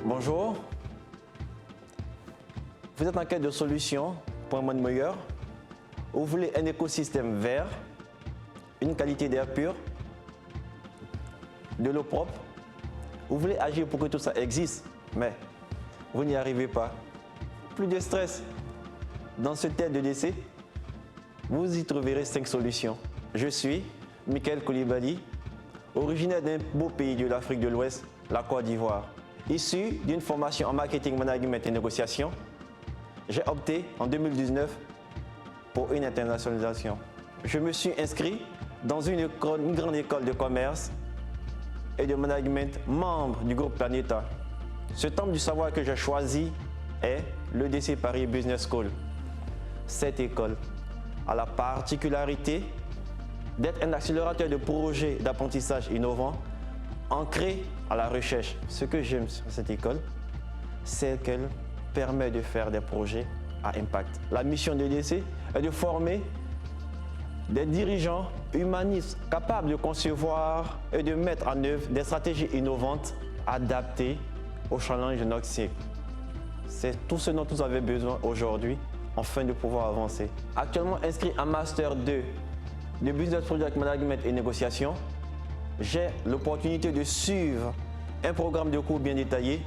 Bonjour. Vous êtes en quête de solutions pour un monde meilleur? Vous voulez un écosystème vert, une qualité d'air pur, de l'eau propre? Vous voulez agir pour que tout ça existe, mais vous n'y arrivez pas. Plus de stress. Dans ce thème de décès, vous y trouverez 5 solutions. Je suis Michael Koulibaly, originaire d'un beau pays de l'Afrique de l'Ouest, la Côte d'Ivoire. Issu d'une formation en marketing, management et négociation, j'ai opté en 2019 pour une internationalisation. Je me suis inscrit dans une grande école de commerce et de management, membre du groupe Planeta. Ce temple du savoir que j'ai choisi est l'EDC Paris Business School. Cette école a la particularité d'être un accélérateur de projets d'apprentissage innovants ancré à la recherche. Ce que j'aime sur cette école, c'est qu'elle permet de faire des projets à impact. La mission de l'EDC est de former des dirigeants humanistes capables de concevoir et de mettre en œuvre des stratégies innovantes adaptées aux challenges de notre siècle. C'est tout ce dont vous avez besoin aujourd'hui afin de pouvoir avancer. Actuellement inscrit en Master 2 de Business Project Management et Négociation, j'ai l'opportunité de suivre un programme de cours bien détaillé,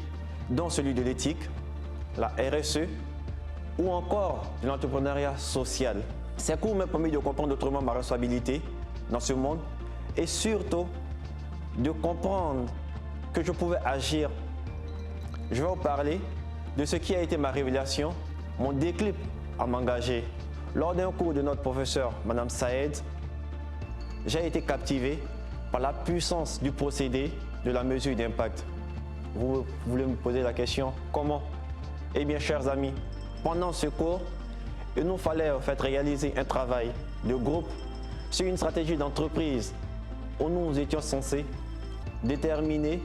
dont celui de l'éthique, la RSE ou encore de l'entrepreneuriat social. Ces cours m'ont permis de comprendre autrement ma responsabilité dans ce monde et surtout de comprendre que je pouvais agir. Je vais vous parler de ce qui a été ma révélation, mon déclic à m'engager. Lors d'un cours de notre professeur, Madame Saïd, j'ai été captivé par la puissance du procédé de la mesure d'impact. Vous voulez me poser la question, comment? Eh bien, chers amis, pendant ce cours, il nous fallait en fait réaliser un travail de groupe sur une stratégie d'entreprise où nous étions censés déterminer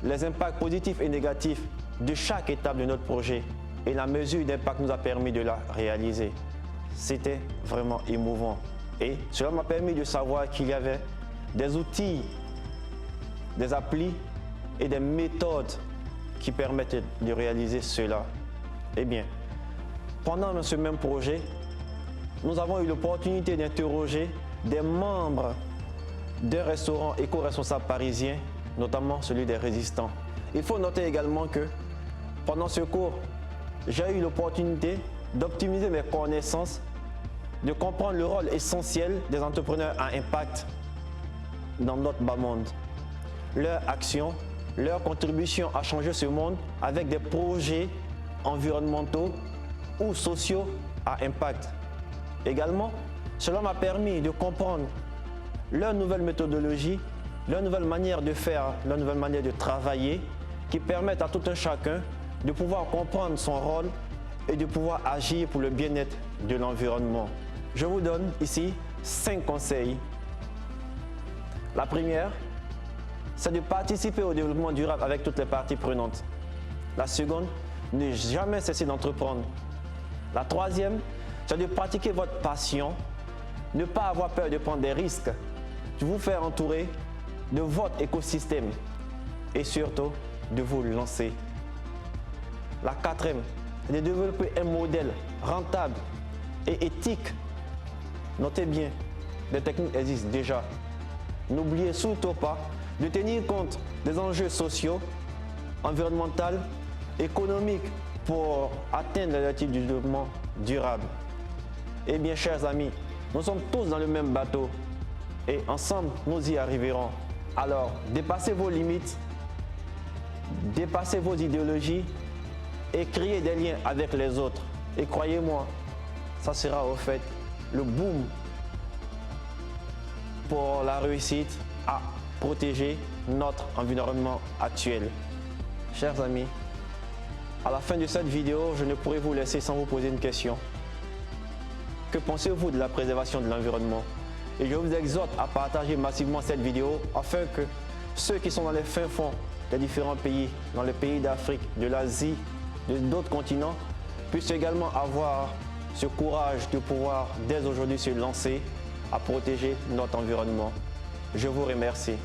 les impacts positifs et négatifs de chaque étape de notre projet. Et la mesure d'impact nous a permis de la réaliser. C'était vraiment émouvant. Et cela m'a permis de savoir qu'il y avait des outils, des applis et des méthodes qui permettent de réaliser cela. Eh bien, pendant ce même projet, nous avons eu l'opportunité d'interroger des membres de restaurants éco-responsables parisiens, notamment celui des résistants. Il faut noter également que pendant ce cours, j'ai eu l'opportunité d'optimiser mes connaissances, de comprendre le rôle essentiel des entrepreneurs à impact dans notre bas monde. Leur action, leur contribution à changer ce monde avec des projets environnementaux ou sociaux à impact. Également, cela m'a permis de comprendre leur nouvelle méthodologie, leur nouvelle manière de faire, leur nouvelle manière de travailler qui permettent à tout un chacun de pouvoir comprendre son rôle et de pouvoir agir pour le bien-être de l'environnement. Je vous donne ici 5 conseils. La première, c'est de participer au développement durable avec toutes les parties prenantes. La seconde, ne jamais cesser d'entreprendre. La troisième, c'est de pratiquer votre passion, ne pas avoir peur de prendre des risques, de vous faire entourer de votre écosystème et surtout de vous lancer. La quatrième, c'est de développer un modèle rentable et éthique. Notez bien, les techniques existent déjà. N'oubliez surtout pas de tenir compte des enjeux sociaux, environnementaux, économiques pour atteindre l'objectif du développement durable. Eh bien, chers amis, nous sommes tous dans le même bateau et ensemble, nous y arriverons. Alors, dépassez vos limites, dépassez vos idéologies et créez des liens avec les autres. Et croyez-moi, ça sera au fait le boom pour la réussite à protéger notre environnement actuel. Chers amis, à la fin de cette vidéo, je ne pourrai vous laisser sans vous poser une question. Que pensez-vous de la préservation de l'environnement? Et je vous exhorte à partager massivement cette vidéo afin que ceux qui sont dans les fins fonds des différents pays, dans les pays d'Afrique, de l'Asie, de d'autres continents, puissent également avoir ce courage de pouvoir dès aujourd'hui se lancer à protéger notre environnement. Je vous remercie.